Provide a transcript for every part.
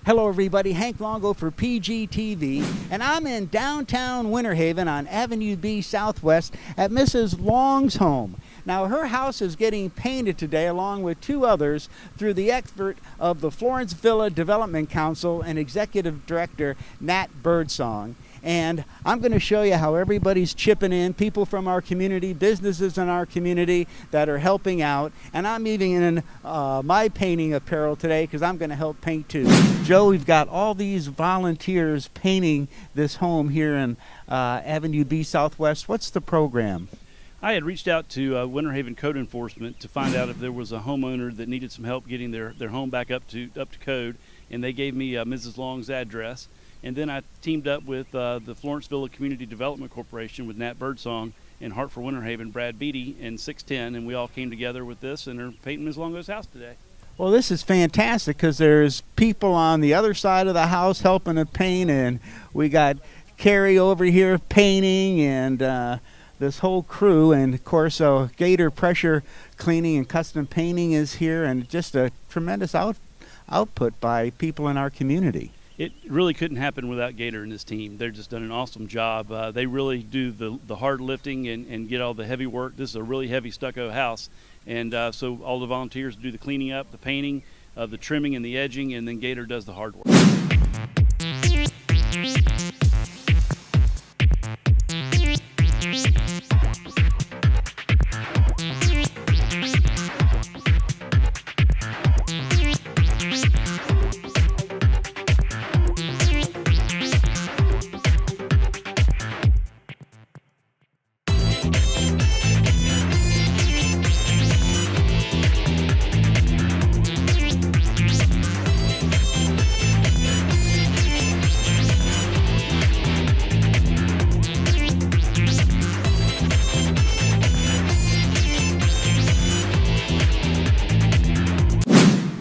Hello everybody, Hank Longo for PGTV, and I'm in downtown Winter Haven on Avenue B Southwest at Mrs. Long's home. Now her house is getting painted today along with two others through the effort of the Florence Villa Development Council and Executive Director Nat Birdsong. And I'm going to show you how everybody's chipping in, people from our community, businesses in our community that are helping out. And I'm even in my painting apparel today because I'm going to help paint too. Joe, we've got all these volunteers painting this home here in Avenue B Southwest. What's the program? I had reached out to Winter Haven Code Enforcement to find out if there was a homeowner that needed some help getting their home back up to code, and they gave me Mrs. Long's address. And then I teamed up with the Florence Villa Community Development Corporation with Nat Birdsong and Hartford Winter Haven, Brad Beatty, and 610, and we all came together with this and are painting Ms. Longo's house today. Well, this is fantastic because there's people on the other side of the house helping to paint, and we got Carrie over here painting, and this whole crew, and of course Gator Pressure Cleaning and Custom Painting is here, and just a tremendous output by people in our community. It really couldn't happen without Gator and his team. They've just done an awesome job. They really do the hard lifting and get all the heavy work. This is a really heavy stucco house, and so all the volunteers do the cleaning up, the painting, the trimming and the edging, and then Gator does the hard work.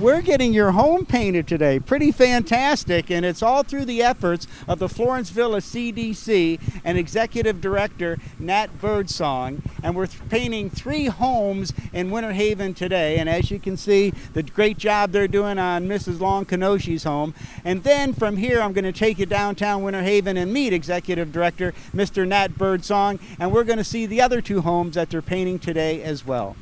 We're getting your home painted today. Pretty fantastic, and it's all through the efforts of the Florence Villa CDC and Executive Director Nat Birdsong. And we're painting 3 homes in Winter Haven today, and as you can see, the great job they're doing on Mrs. Long Kenoshi's home. And then from here, I'm going to take you downtown Winter Haven and meet Executive Director Mr. Nat Birdsong, and we're going to see the other 2 homes that they're painting today as well.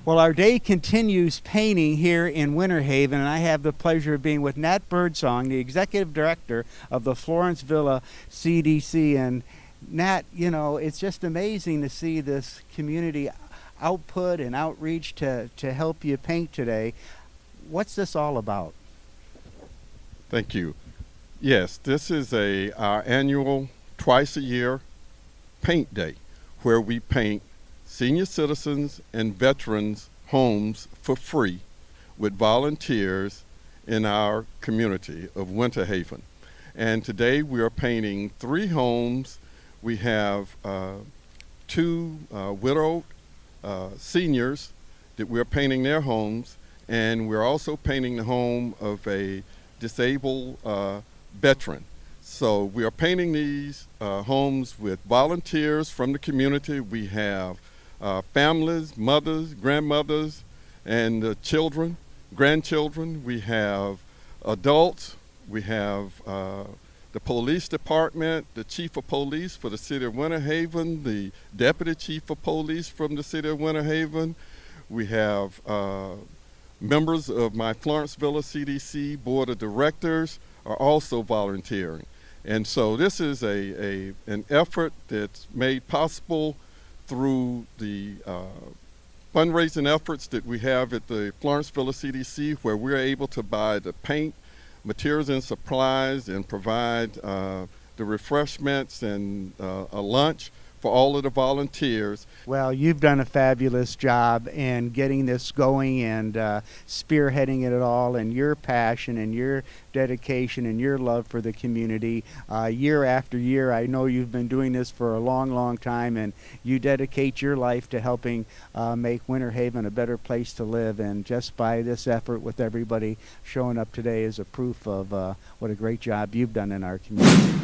Well, our day continues painting here in Winter Haven, and I have the pleasure of being with Nat Birdsong, the Executive Director of the Florence Villa CDC. And Nat, you know, it's just amazing to see this community output and outreach to help you paint today. What's this all about? Thank you. Yes, this is our annual twice-a-year paint day where we paint senior citizens and veterans' homes for free with volunteers in our community of Winter Haven. And today we are painting 3 homes. We have 2 widowed seniors that we're painting their homes, and we're also painting the home of a disabled veteran. So we are painting these homes with volunteers from the community. We have families, mothers, grandmothers, and children, grandchildren. We have adults. We have the police department, the chief of police for the city of Winter Haven, the deputy chief of police from the city of Winter Haven. We have members of my Florence Villa CDC board of directors are also volunteering. And so this is an effort that's made possible through the fundraising efforts that we have at the Florence Villa CDC, where we're able to buy the paint, materials and supplies, and provide the refreshments and a lunch for for all of the volunteers. Well, you've done a fabulous job in getting this going and spearheading it all, and your passion and your dedication and your love for the community year after year. I know you've been doing this for a long, long time, and you dedicate your life to helping make Winter Haven a better place to live. And just by this effort with everybody showing up today is a proof of what a great job you've done in our community.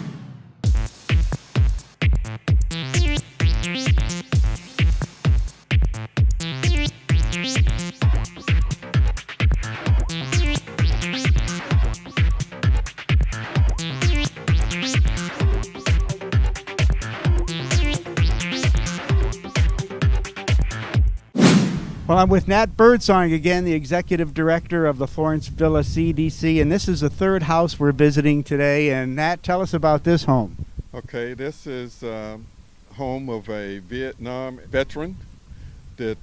Well, I'm with Nat Birdsong again, the Executive Director of the Florence Villa CDC, and this is the third house we're visiting today. And Nat, tell us about this home. Okay, this is home of a Vietnam veteran that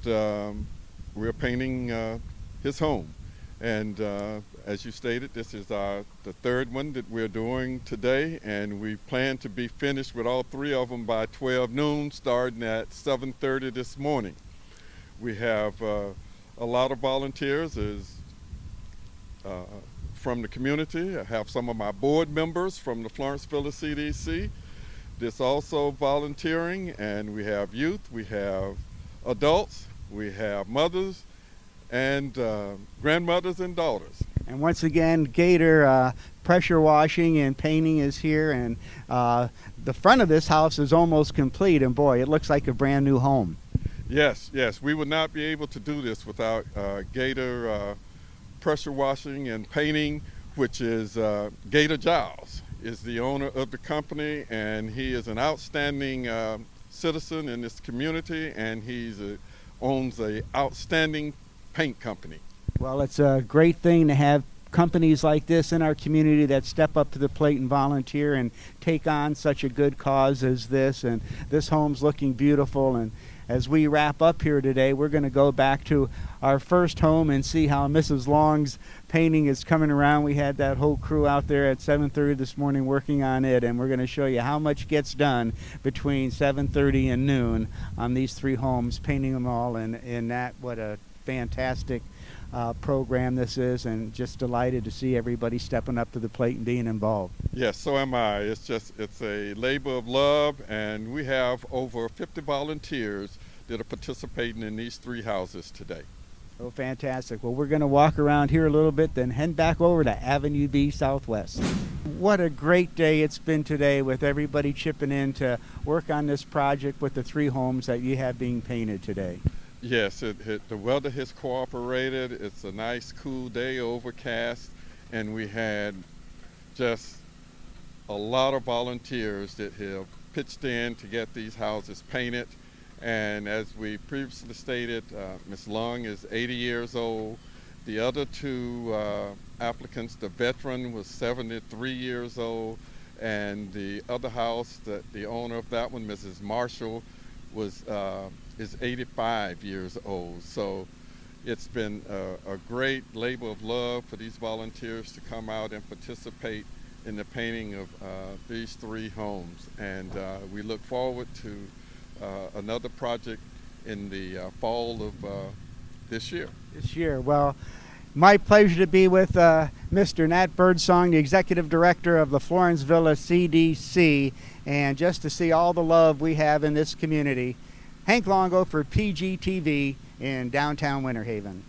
we're painting his home. And as you stated, this is the third one that we're doing today, and we plan to be finished with all three of them by 12 noon, starting at 7:30 this morning. We have a lot of volunteers from the community. I have some of my board members from the Florence Villa CDC. This also volunteering, and we have youth, we have adults, we have mothers, and grandmothers and daughters. And once again, Gator pressure washing and painting is here, and the front of this house is almost complete, and boy, it looks like a brand new home. Yes, we would not be able to do this without Gator pressure washing and painting, which is Gator Giles is the owner of the company, and he is an outstanding citizen in this community, and he owns a outstanding paint company. Well, it's a great thing to have companies like this in our community that step up to the plate and volunteer and take on such a good cause as this. And this home's looking beautiful, and as we wrap up here today, we're going to go back to our first home and see how Mrs. Long's painting is coming around. We had that whole crew out there at 7:30 this morning working on it, and we're going to show you how much gets done between 7:30 and noon on these three homes, painting them all. And that, what a fantastic program this is, and just delighted to see everybody stepping up to the plate and being involved. Yes, so am I. It's a labor of love, and we have over 50 volunteers that are participating in these three houses today. Oh, fantastic. Well, we're going to walk around here a little bit, then head back over to Avenue B Southwest. What a great day it's been today with everybody chipping in to work on this project with the three homes that you have being painted today. Yes, the weather has cooperated. It's a nice, cool day, overcast, and we had just a lot of volunteers that have pitched in to get these houses painted. And as we previously stated, Ms. Long is 80 years old. The other two applicants, the veteran was 73 years old, and the other house, the owner of that one, Mrs. Marshall, is 85 years old. So it's been a great labor of love for these volunteers to come out and participate in the painting of these three homes. And we look forward to another project in the fall of this year. Well, my pleasure to be with Mr. Nat Birdsong, the Executive Director of the Florence Villa CDC, and just to see all the love we have in this community. Hank Longo for PGTV in downtown Winter Haven.